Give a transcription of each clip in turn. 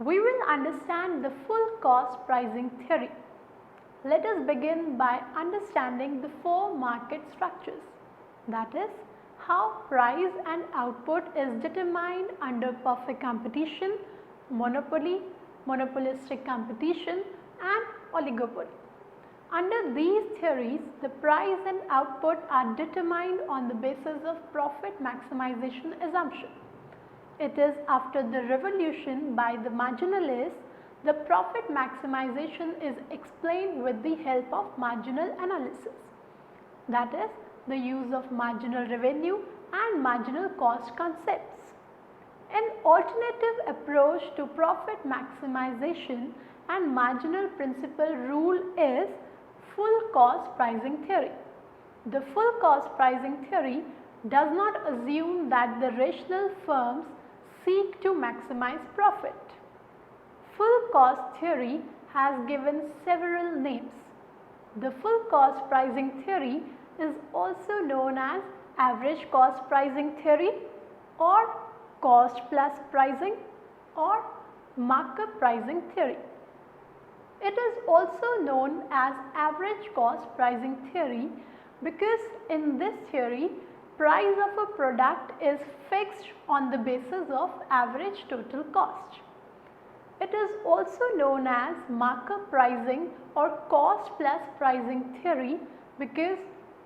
We will understand the full cost pricing theory. Let us begin by understanding the four market structures, that is, how price and output is determined under perfect competition, monopoly, monopolistic competition and oligopoly. Under these theories, the price and output are determined on the basis of profit maximization assumption. It is after the revolution by the marginalists, the profit maximization is explained with the help of marginal analysis. That is, the use of marginal revenue and marginal cost concepts. An alternative approach to profit maximization and marginal principle rule is full cost pricing theory. The full cost pricing theory does not assume that the rational firms seek to maximize profit. Full cost theory has given several names. The full cost pricing theory is also known as average cost pricing theory or cost plus pricing or markup pricing theory. It is also known as average cost pricing theory because in this theory, price of a product is fixed on the basis of average total cost. It is also known as markup pricing or cost plus pricing theory because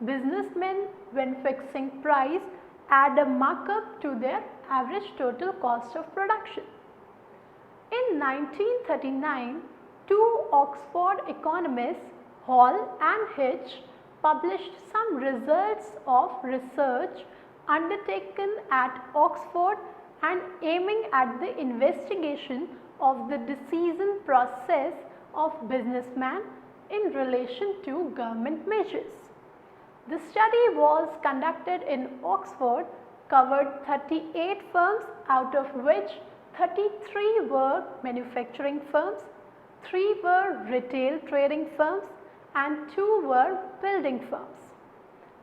businessmen, when fixing price, add a markup to their average total cost of production. In 1939, two Oxford economists, Hall and Hitch, published some results of research undertaken at Oxford and aiming at the investigation of the decision process of businessmen in relation to government measures. The study was conducted in Oxford, covered 38 firms, out of which 33 were manufacturing firms, 3 were retail trading firms and 2 were building firms.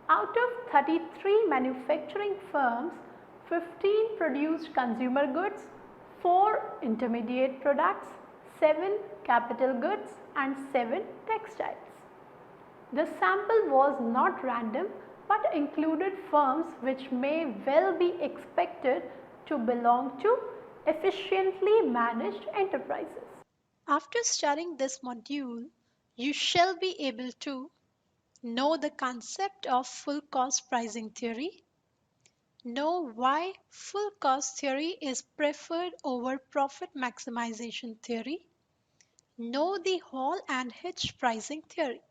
Out of 33 manufacturing firms, 15 produced consumer goods, 4 intermediate products, 7 capital goods and 7 textiles. The sample was not random but included firms which may well be expected to belong to efficiently managed enterprises. After studying this module, you shall be able to know the concept of full cost pricing theory, know why full cost theory is preferred over profit maximization theory, know the Hall and Hitch pricing theory,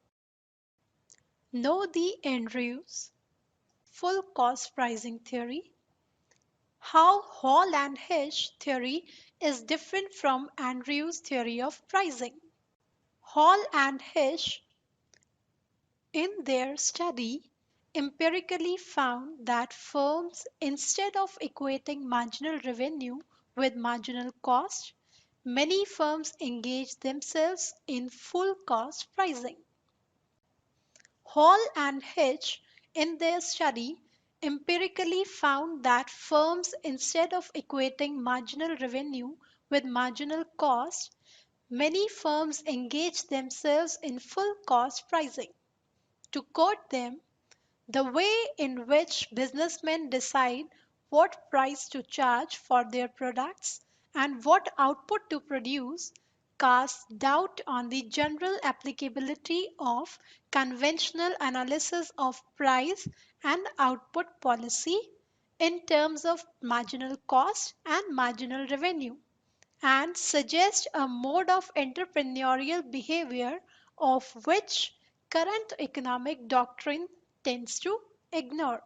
know the Andrews full cost pricing theory, how Hall and Hitch theory is different from Andrews theory of pricing. Hall and Hitch in their study empirically found that firms, instead of equating marginal revenue with marginal cost, many firms engage themselves in full cost pricing. Hall and Hitch in their study empirically found that firms, instead of equating marginal revenue with marginal cost, many firms engage themselves in full cost pricing. To quote them, the way in which businessmen decide what price to charge for their products and what output to produce casts doubt on the general applicability of conventional analysis of price and output policy in terms of marginal cost and marginal revenue, and suggest a mode of entrepreneurial behavior of which current economic doctrine tends to ignore.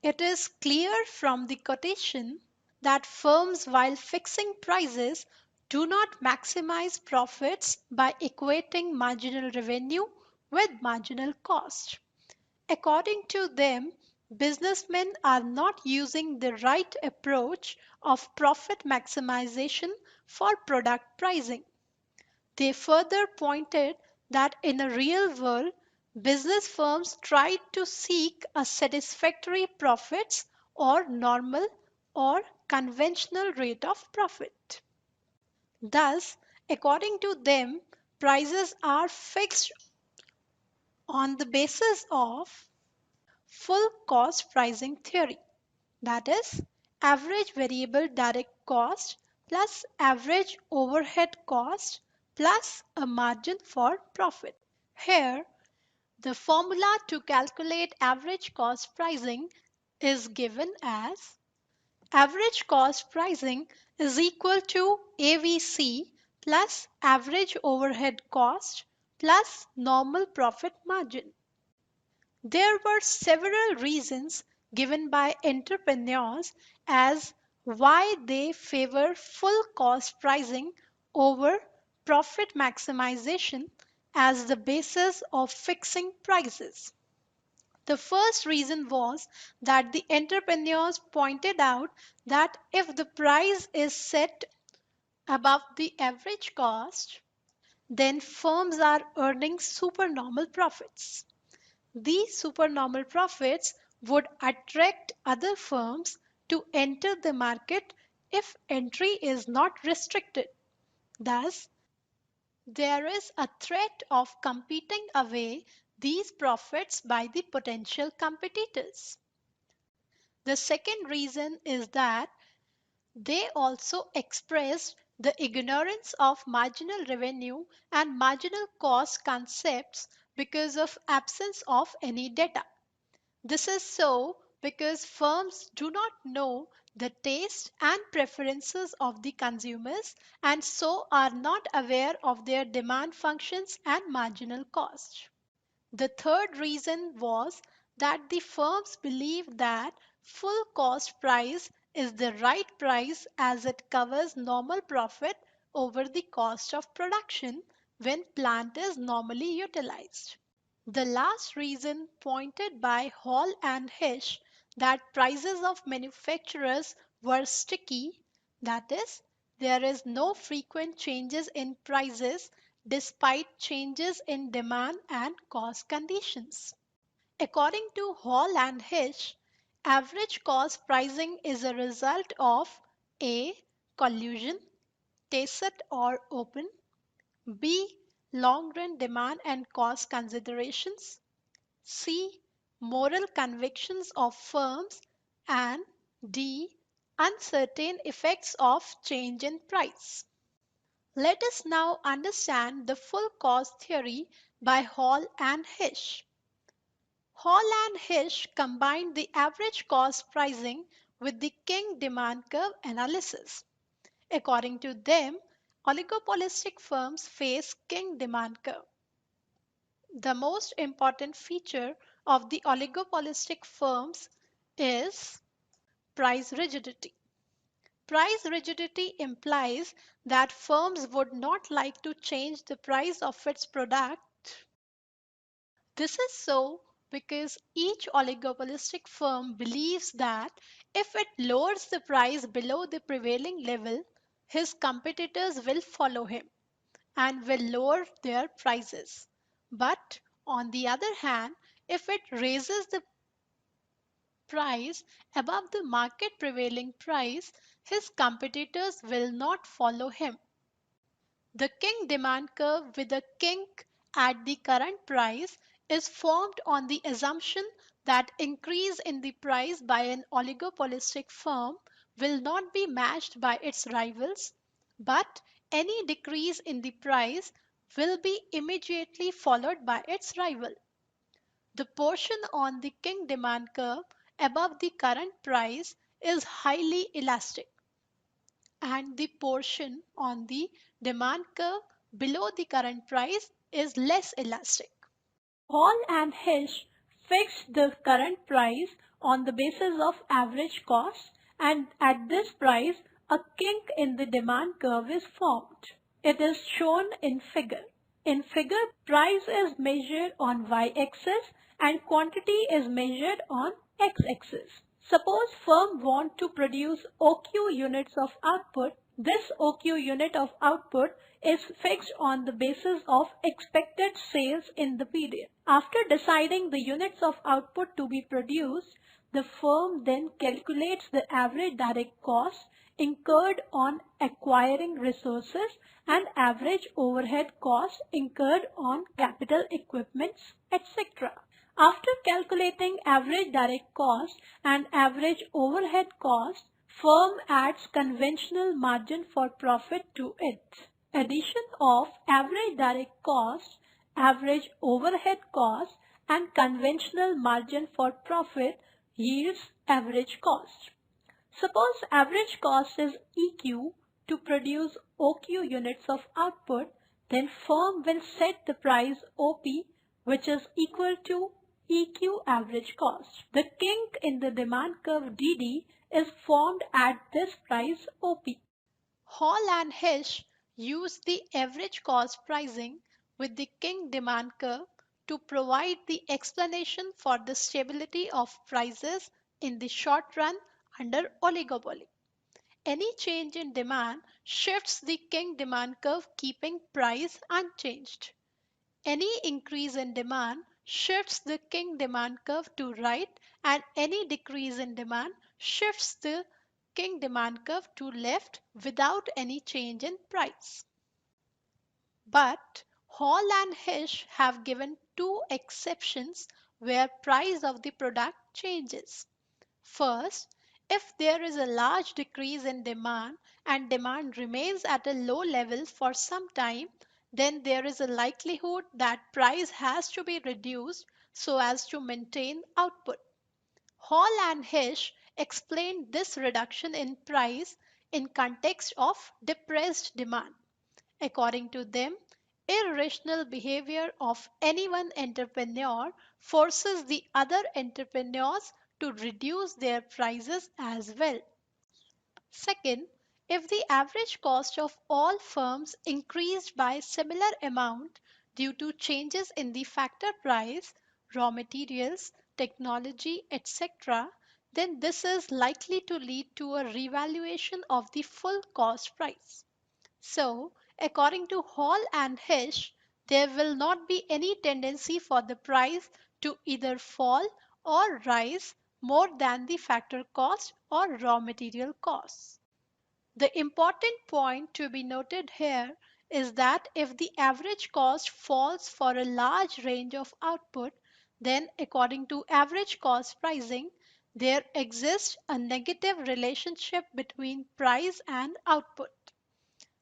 It is clear from the quotation that firms, while fixing prices, do not maximize profits by equating marginal revenue with marginal cost. According to them, businessmen are not using the right approach of profit maximization for product pricing. They further pointed that in a real world, business firms try to seek a satisfactory profits or normal or conventional rate of profit. Thus, according to them, prices are fixed on the basis of full cost pricing theory. That is, average variable direct cost plus average overhead cost plus a margin for profit. Here, the formula to calculate average cost pricing is given as average cost pricing is equal to AVC plus average overhead cost plus normal profit margin. There were several reasons given by entrepreneurs as why they favor full cost pricing over profit maximization as the basis of fixing prices. The first reason was that the entrepreneurs pointed out that if the price is set above the average cost, then firms are earning supernormal profits. These supernormal profits would attract other firms to enter the market if entry is not restricted. Thus, there is a threat of competing away these profits by the potential competitors. The second reason is that they also expressed the ignorance of marginal revenue and marginal cost concepts because of absence of any data. This is so because firms do not know the taste and preferences of the consumers and so are not aware of their demand functions and marginal cost. The third reason was that the firms believe that full cost price is the right price as it covers normal profit over the cost of production when plant is normally utilized. The last reason pointed by Hall and Hish that prices of manufacturers were sticky, that is, there is no frequent changes in prices despite changes in demand and cost conditions. According to Hall and Hish, average cost pricing is a result of A. Collusion, tacit or open, B. Long run demand and cost considerations, C. Moral convictions of firms, and D. Uncertain effects of change in price. Let us now understand the full cost theory by Hall and Hish. Hall and Hish combined the average cost pricing with the King demand curve analysis. According to them, oligopolistic firms face King demand curve. The most important feature of the oligopolistic firms is price rigidity. Price rigidity implies that firms would not like to change the price of its product. This is so because each oligopolistic firm believes that if it lowers the price below the prevailing level, his competitors will follow him and will lower their prices. But on the other hand, if it raises the price above the market prevailing price, his competitors will not follow him. The king demand curve with a kink at the current price is formed on the assumption that increase in the price by an oligopolistic firm will not be matched by its rivals, but any decrease in the price will be immediately followed by its rival. The portion on the king demand curve above the current price is highly elastic, and the portion on the demand curve below the current price is less elastic. Hall and Hish fixed the current price on the basis of average cost, and at this price a kink in the demand curve is formed. It is shown in figure. In figure, price is measured on y-axis and quantity is measured on x-axis. Suppose firm want to produce OQ units of output. This OQ unit of output is fixed on the basis of expected sales in the period. After deciding the units of output to be produced, The firm then calculates the average direct cost incurred on acquiring resources and average overhead costs incurred on capital equipments, etc. After calculating average direct cost and average overhead cost, firm adds conventional margin for profit to it. Addition of average direct cost, average overhead cost and conventional margin for profit yields average cost. Suppose average cost is EQ to produce OQ units of output, then firm will set the price OP, which is equal to EQ average cost. The kink in the demand curve DD is formed at this price OP. Hall and Hesh used the average cost pricing with the king demand curve to provide the explanation for the stability of prices in the short run under oligopoly. Any change in demand shifts the king demand curve, keeping price unchanged. Any increase in demand shifts the king demand curve to right, and any decrease in demand shifts the king demand curve to left without any change in price. But Hall and Hish have given two exceptions where price of the product changes. First, if there is a large decrease in demand and demand remains at a low level for some time, then there is a likelihood that price has to be reduced so as to maintain output. Hall and Hish explained this reduction in price in context of depressed demand. According to them, irrational behavior of any one entrepreneur forces the other entrepreneurs to reduce their prices as well. Second, if the average cost of all firms increased by similar amount due to changes in the factor price, raw materials, technology, etc., then this is likely to lead to a revaluation of the full cost price. So, according to Hall and Hish, there will not be any tendency for the price to either fall or rise more than the factor cost or raw material costs. The important point to be noted here is that if the average cost falls for a large range of output, then according to average cost pricing, there exists a negative relationship between price and output.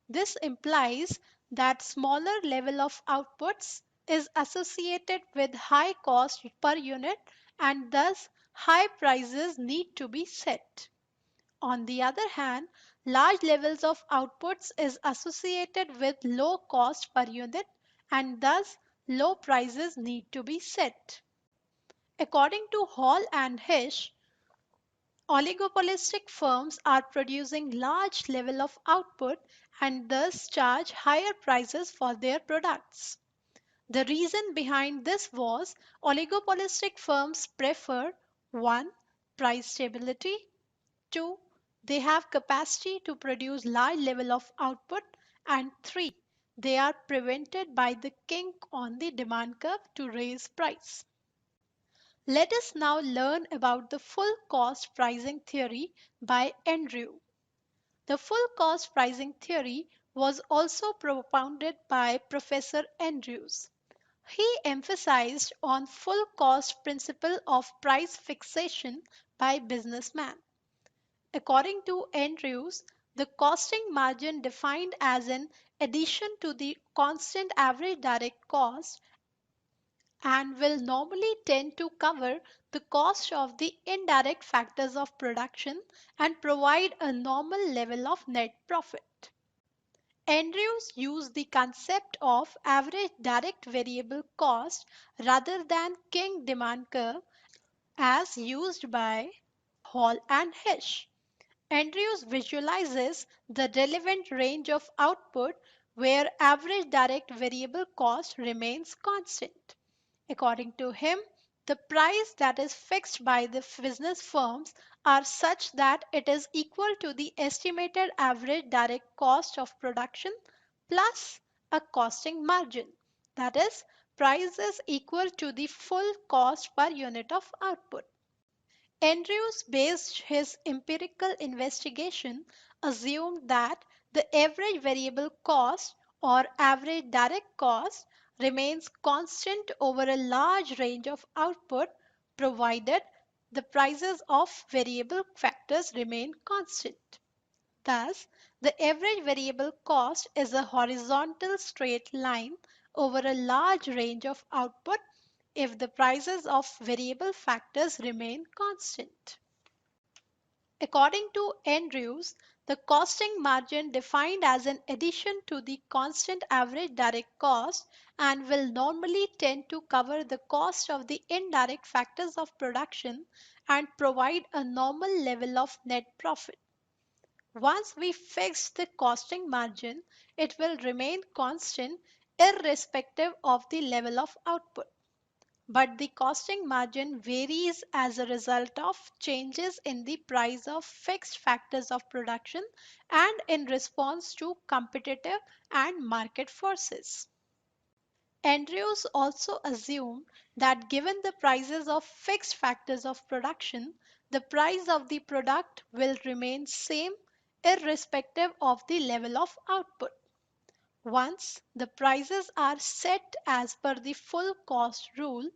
This implies that smaller level of outputs is associated with high cost per unit, and thus high prices need to be set. On the other hand, large levels of outputs is associated with low cost per unit, and thus low prices need to be set. According to Hall and Hish, oligopolistic firms are producing large level of output and thus charge higher prices for their products. The reason behind this was oligopolistic firms prefer 1. Price stability, 2. They have capacity to produce large level of output, and 3. They are prevented by the kink on the demand curve to raise price. Let us now learn about the full cost pricing theory by Andrew. The full cost pricing theory was also propounded by Professor Andrews. He emphasized on full cost principle of price fixation by businessmen. According to Andrews, the costing margin defined as an addition to the constant average direct cost and will normally tend to cover the cost of the indirect factors of production and provide a normal level of net profit. Andrews used the concept of average direct variable cost rather than king demand curve as used by Hall and Hish. Andrews visualizes the relevant range of output where average direct variable cost remains constant. According to him, the price that is fixed by the business firms are such that it is equal to the estimated average direct cost of production plus a costing margin. That is, price is equal to the full cost per unit of output. Andrews based his empirical investigation assumed that the average variable cost or average direct cost remains constant over a large range of output provided the prices of variable factors remain constant. Thus, the average variable cost is a horizontal straight line over a large range of output if the prices of variable factors remain constant. According to Andrews, the costing margin defined as an addition to the constant average direct cost and will normally tend to cover the cost of the indirect factors of production and provide a normal level of net profit. Once we fix the costing margin, it will remain constant irrespective of the level of output. But the costing margin varies as a result of changes in the price of fixed factors of production and in response to competitive and market forces. Andrews also assumed that given the prices of fixed factors of production, the price of the product will remain same irrespective of the level of output. Once the prices are set as per the full cost rule,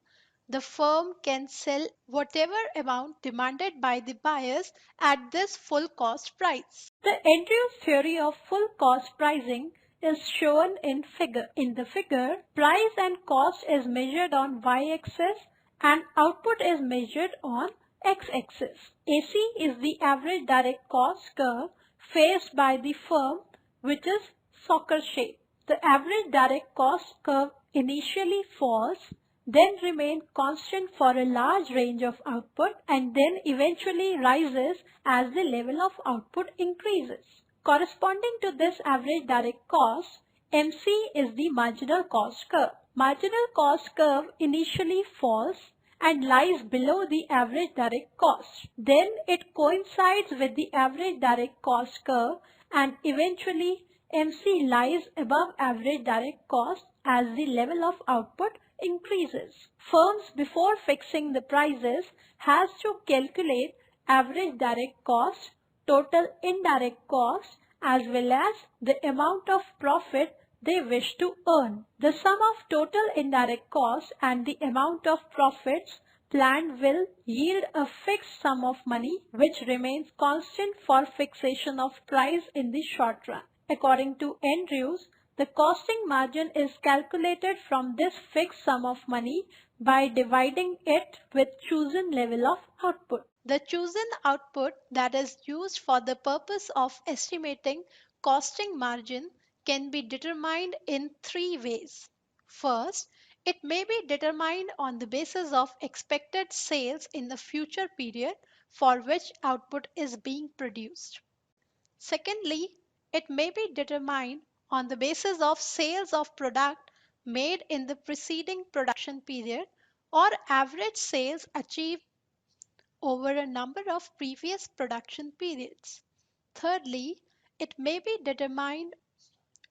the firm can sell whatever amount demanded by the buyers at this full cost price. The Andrews theory of full cost pricing is shown in figure. In the figure, price and cost is measured on y-axis and output is measured on x-axis. AC is the average direct cost curve faced by the firm, which is soccer shape. The average direct cost curve initially falls, then remains constant for a large range of output and then eventually rises as the level of output increases. Corresponding to this average direct cost, MC is the marginal cost curve. Marginal cost curve initially falls and lies below the average direct cost. Then it coincides with the average direct cost curve and eventually MC lies above average direct cost as the level of output increases. Firms before fixing the prices has to calculate average direct cost, total indirect cost as well as the amount of profit they wish to earn. The sum of total indirect cost and the amount of profits planned will yield a fixed sum of money which remains constant for fixation of price in the short run. According to Andrews, the costing margin is calculated from this fixed sum of money by dividing it with chosen level of output. The chosen output that is used for the purpose of estimating costing margin can be determined in three ways. First, it may be determined on the basis of expected sales in the future period for which output is being produced. Secondly, it may be determined on the basis of sales of product made in the preceding production period or average sales achieved over a number of previous production periods. Thirdly, it may be determined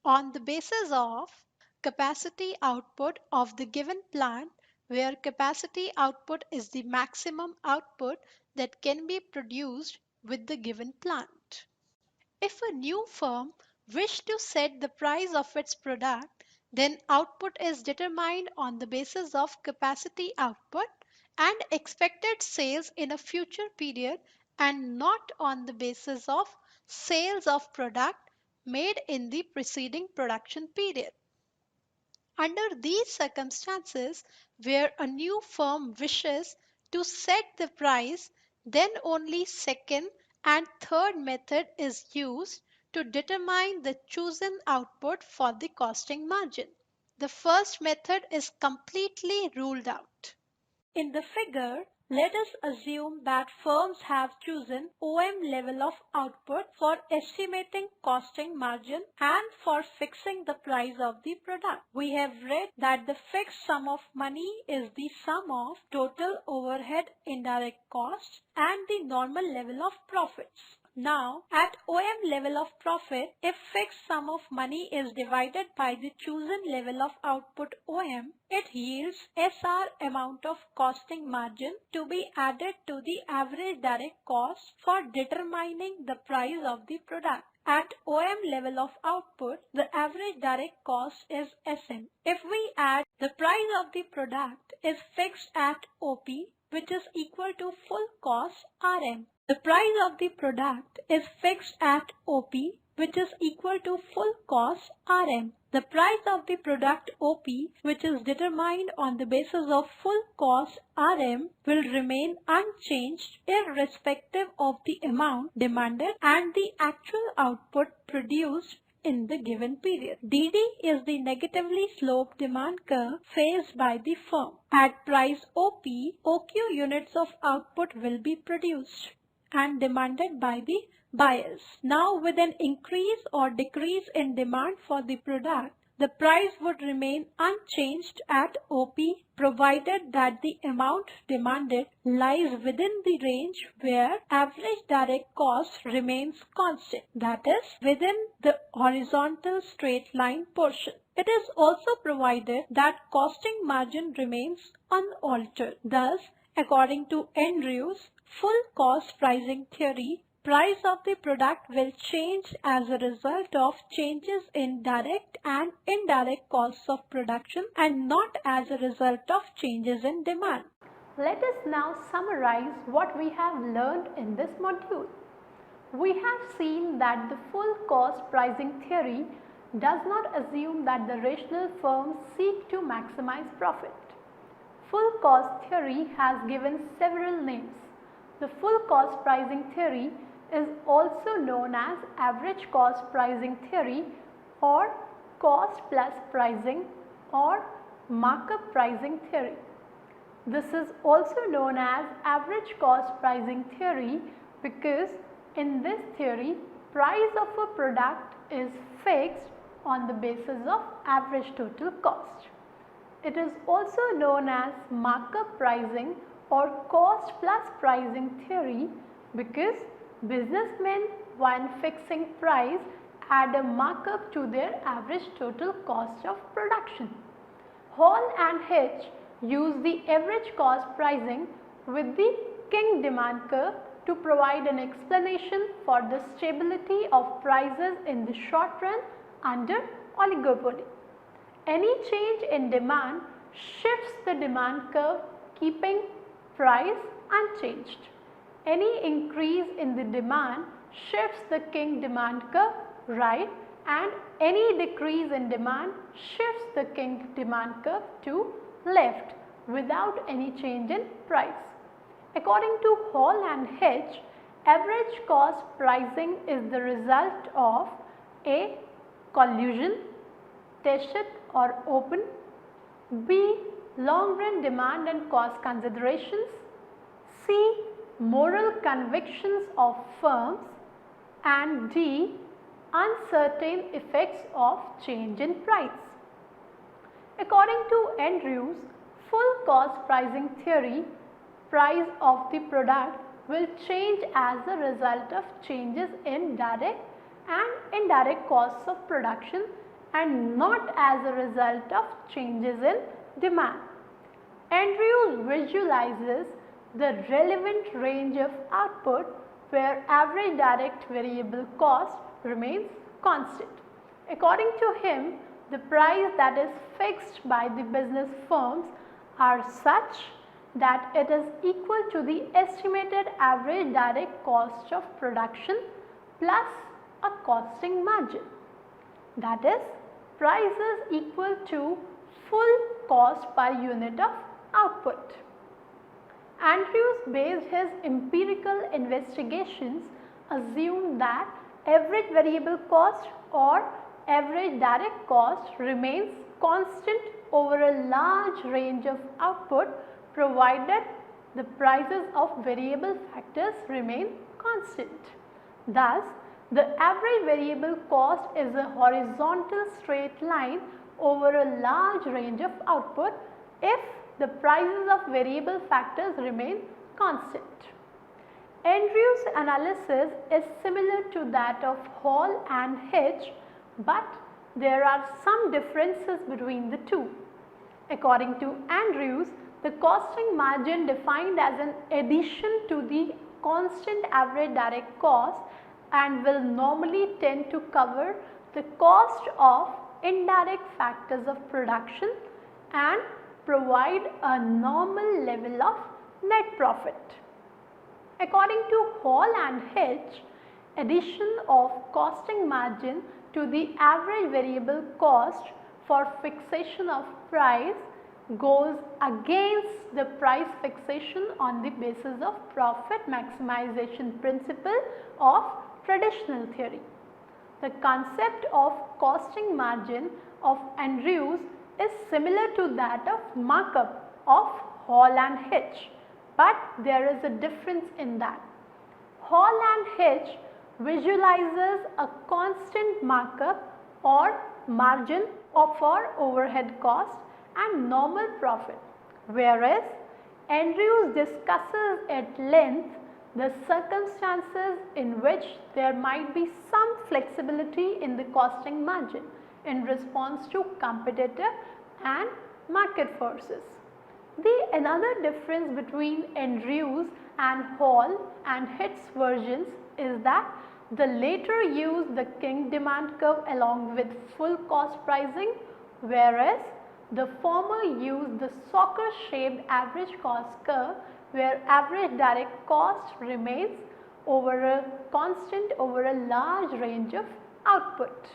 on the basis of capacity output of the given plant, where capacity output is the maximum output that can be produced with the given plant. If a new firm wished to set the price of its product, then output is determined on the basis of capacity output and expected sales in a future period and not on the basis of sales of product made in the preceding production period. Under these circumstances, where a new firm wishes to set the price, then only second and third method is used to determine the chosen output for the costing margin. The first method is completely ruled out. In the figure, let us assume that firms have chosen OM level of output for estimating costing margin and for fixing the price of the product. We have read that the fixed sum of money is the sum of total overhead indirect cost and the normal level of profits. Now, at OM level of profit, if fixed sum of money is divided by the chosen level of output OM, it yields SR amount of costing margin to be added to the average direct cost for determining the price of the product. At OM level of output, the average direct cost is SM. If we add the price of the product is fixed at OP, which is equal to full cost RM. The price of the product is fixed at OP, which is equal to full cost RM. The price of the product OP, which is determined on the basis of full cost RM, will remain unchanged irrespective of the amount demanded and the actual output produced in the given period. DD is the negatively sloped demand curve faced by the firm. At price OP, OQ units of output will be produced and demanded by the buyers. Now, with an increase or decrease in demand for the product, the price would remain unchanged at OP provided that the amount demanded lies within the range where average direct cost remains constant, that is, within the horizontal straight line portion. It is also provided that costing margin remains unaltered. Thus, according to Andrews' full cost pricing theory, price of the product will change as a result of changes in direct and indirect costs of production and not as a result of changes in demand. Let us now summarize what we have learned in this module. We have seen that the full cost pricing theory does not assume that the rational firms seek to maximize profit. Full cost theory has given several names. The full cost pricing theory is also known as average cost pricing theory or cost plus pricing or markup pricing theory. This is also known as average cost pricing theory because in this theory, price of a product is fixed on the basis of average total cost. It is also known as markup pricing or cost plus pricing theory because businessmen, when fixing price, add a markup to their average total cost of production. Hall and Hitch use the average cost pricing with the King demand curve to provide an explanation for the stability of prices in the short run under oligopoly. Any change in demand shifts the demand curve, keeping price unchanged. Any increase in the demand shifts the King demand curve right, and any decrease in demand shifts the King demand curve to left without any change in price. According to Hall and Hitch, average cost pricing is the result of A. Collusion, tacit or open, B. long run demand and cost considerations, C. moral convictions of firms, and D. uncertain effects of change in price. According to Andrews' full cost pricing theory, price of the product will change as a result of changes in direct and indirect costs of production and not as a result of changes in demand. Andrews visualizes the relevant range of output where average direct variable cost remains constant. According to him, the price that is fixed by the business firms are such that it is equal to the estimated average direct cost of production plus a costing margin. That is, price is equal to full cost per unit of output. Andrews based his empirical investigations assumed that average variable cost or average direct cost remains constant over a large range of output provided the prices of variable factors remain constant. Thus, the average variable cost is a horizontal straight line over a large range of output if the prices of variable factors remain constant. Andrews' analysis is similar to that of Hall and Hitch, but there are some differences between the two. According to Andrews, the costing margin defined as an addition to the constant average direct cost and will normally tend to cover the cost of indirect factors of production and provide a normal level of net profit. According to Hall and Hitch, addition of costing margin to the average variable cost for fixation of price goes against the price fixation on the basis of profit maximization principle of traditional theory. The concept of costing margin of Andrews is similar to that of markup of Hall and Hitch, but there is a difference in that. Hall and Hitch visualizes a constant markup or margin for overhead cost and normal profit, whereas Andrews discusses at length the circumstances in which there might be some flexibility in the costing margin in response to competitive and market forces. Another difference between Andrews and Hall and Hitch's versions is that the latter use the King demand curve along with full cost pricing, whereas the former use the soccer shaped average cost curve where average direct cost remains constant over a large range of output.